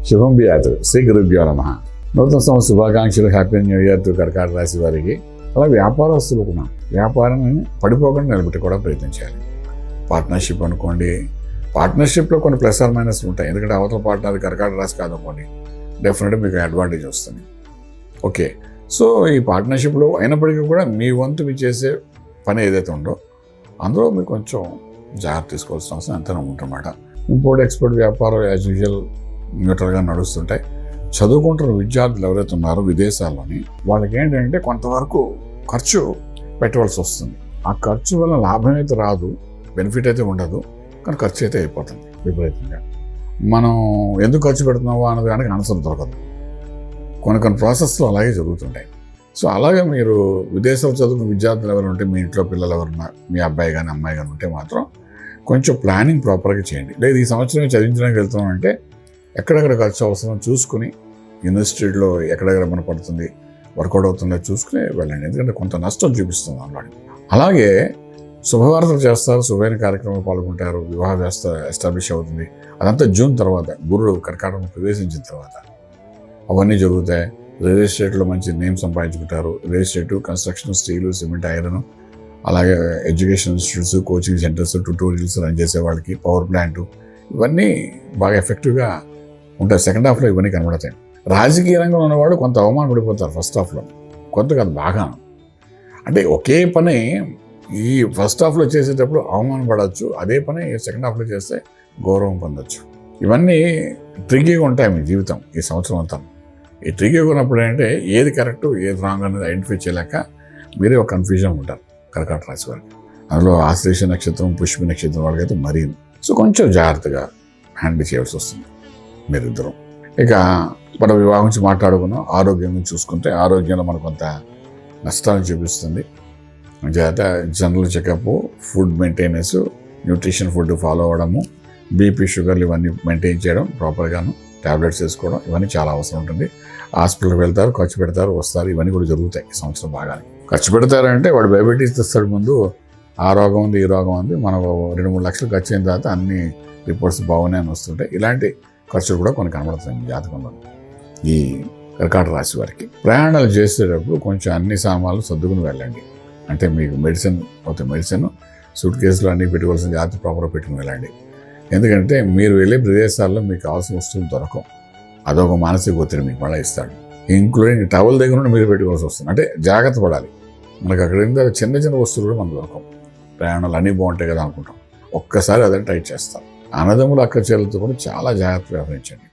శుభం బియాతు శ్రీ గురుభ్యో నమః. నూతన సంవత్సర శుభాకాంక్షలు. హ్యాపీ న్యూ ఇయర్ టు కర్కాటక రాశి వారికి. అలా వ్యాపారస్తులు కూడా వ్యాపారాన్ని పడిపోకుండా నిలబెట్టుకోవడం ప్రయత్నించాలి. పార్ట్నర్షిప్ అనుకోండి, పార్ట్నర్షిప్లో కొన్ని ప్లస్ ఆర్ మైనస్ ఉంటాయి. ఎందుకంటే అవతల పార్ట్నర్ కర్కాటక రాశి కాదనుకోండి, డెఫినెట్గా మీకు అడ్వాంటేజ్ వస్తుంది. ఓకే, సో ఈ పార్ట్నర్షిప్లో అయినప్పటికీ కూడా మీ వంతు మీరు చేసే పని ఏదైతే ఉందో అందులో మీరు కొంచెం జాగ్రత్త తీసుకోవాల్సిన అవసరం ఎంతైనా ఉంటుందన్నమాట. ఇంపోర్ట్ ఎక్స్పోర్ట్ వ్యాపారం యాజ్ యూజువల్ న్యూట్రల్గా నడుస్తుంటాయి. చదువుకుంటున్న విద్యార్థులు ఎవరైతే ఉన్నారో విదేశాల్లోని, వాళ్ళకి ఏంటంటే కొంతవరకు ఖర్చు పెట్టవలసి వస్తుంది. ఆ ఖర్చు వల్ల లాభం అయితే రాదు, బెనిఫిట్ అయితే ఉండదు, కానీ ఖర్చు అయితే అయిపోతుంది విపరీతంగా. మనం ఎందుకు ఖర్చు పెడుతున్నావో అన్నది కానీ ఆన్సర్ దొరకదు. కొన్ని ప్రాసెస్లు అలాగే జరుగుతుంటాయి. సో అలాగే మీరు విదేశాలు చదువుకున్న విద్యార్థులు ఎవరు ఉంటే, మీ ఇంట్లో పిల్లలు ఎవరున్నా, మీ అబ్బాయి కానీ అమ్మాయి కానీ ఉంటే మాత్రం కొంచెం ప్లానింగ్ ప్రాపర్గా చేయండి. లేదు ఈ సంవత్సరం చదివించడానికి వెళ్తున్నామంటే ఎక్కడెక్కడ ఖర్చు అవసరం చూసుకుని, యూనివర్సిటీలో ఎక్కడెక్కడ మన పడుతుంది, వర్కౌట్ అవుతుందో చూసుకుని వెళ్ళండి. ఎందుకంటే కొంత నష్టం చూపిస్తుంది అన్నమాట. అలాగే శుభవార్తలు చేస్తారు, శుభైన కార్యక్రమాలు పాల్గొంటారు, వివాహ వ్యవస్థ ఎస్టాబ్లిష్ అవుతుంది. అదంతా జూన్ తర్వాత, గురుడు కర్కాటకం ప్రవేశించిన తర్వాత అవన్నీ జరుగుతాయి. రియల్ ఎస్టేట్లో మంచి నేమ్ సంపాదించుకుంటారు. Real estate, construction, steel, cement, iron, అలాగే education institutes, coaching centres, tutorials run చేసే వాళ్ళకి, పవర్ ప్లాంట్, ఇవన్నీ బాగా ఎఫెక్టివ్గా ఉంటాయి. సెకండ్ హాఫ్లో ఇవన్నీ కనబడతాయి. రాజకీయ రంగంలో ఉన్నవాడు కొంత అవమానం పడిపోతారు ఫస్ట్ హాఫ్లో, కొంత కాదు బాగా. అంటే ఒకే పని ఈ ఫస్ట్ హాఫ్లో చేసేటప్పుడు అవమానం పడవచ్చు, అదే పని సెకండ్ హాఫ్లో చేస్తే గౌరవం పొందొచ్చు. ఇవన్నీ ట్రిక్కీగా ఉంటాయి మీ జీవితం ఈ సంవత్సరం అంతా. ఈ ట్రిక్కీగా ఉన్నప్పుడు ఏంటంటే ఏది కరెక్ట్ ఏది రాంగ్ అనేది ఐడెంటిఫై చేయలేక మీరే ఒక కన్ఫ్యూజన్ ఉంటారు కర్కాటక రాశి వారికి. అందులో ఆశ్లేష నక్షత్రం, పుష్ప నక్షత్రం వాళ్ళకైతే మరీ. సో కొంచెం జాగ్రత్తగా హ్యాండిల్ చేయాల్సి వస్తుంది మీరిద్దరం. ఇక మన వివాహం నుంచి మాట్లాడుకున్నాం. ఆరోగ్యం గురించి చూసుకుంటే ఆరోగ్యంలో మనకు కొంత నష్టాలను చూపిస్తుంది. చేత general checkup, food maintenance, nutrition food follow అవ్వడము, బీపీ, షుగర్లు ఇవన్నీ మెయింటైన్ చేయడం, ప్రాపర్గాను ట్యాబ్లెట్స్ వేసుకోవడం, ఇవన్నీ చాలా అవసరం ఉంటుంది. హాస్పిటల్కి వెళ్తారు, ఖర్చు పెడతారు, వస్తారు, ఇవన్నీ కూడా జరుగుతాయి ఈ సంవత్సరం బాగానే. ఖర్చు పెడతారంటే వాడు డయాబెటీస్ తెస్తాడు ముందు, ఆ రోగం ఉంది, ఈ రోగం ఉంది, మనం 2-3 లక్షలు ఖర్చు అయిన తర్వాత అన్ని రిపోర్ట్స్ బాగున్నాయని వస్తుంటాయి. ఇలాంటి ఖర్చులు కూడా కొన్ని కనబడుతాయి జాతకంలో ఈ కర్కాటక రాశి వారికి. ప్రయాణాలు చేసేటప్పుడు కొంచెం అన్ని సామాన్లు సర్దుకుని వెళ్ళండి. అంటే మీకు మెడిసిన్ పోతే మెడిసిన్, సూట్ కేసులు అన్నీ పెట్టుకోవాల్సిన జాగ్రత్త ప్రాపర్గా పెట్టుకుని వెళ్ళండి. ఎందుకంటే మీరు వెళ్ళే ప్రదేశాల్లో మీకు కావాల్సిన వస్తువులు దొరకవు. అదొక మానసిక ఒత్తిడి మీకు మళ్ళీ ఇస్తాడు. ఇంక్లూడింగ్ టవల్ దగ్గర నుండి మీరు పెట్టుకోవాల్సి వస్తుంది. అంటే జాగ్రత్త పడాలి. మనకు అక్కడ చిన్న చిన్న వస్తువులు కూడా మనకు దొరకవు. ప్రయాణాలు అన్నీ బాగుంటాయి కదా అనుకుంటాం, ఒక్కసారి అదే టైట్ చేస్తాం. అన్నదమ్ములు, అక్క చెల్లెలతో కూడా చాలా జాగ్రత్తగా వ్యవహరించండి.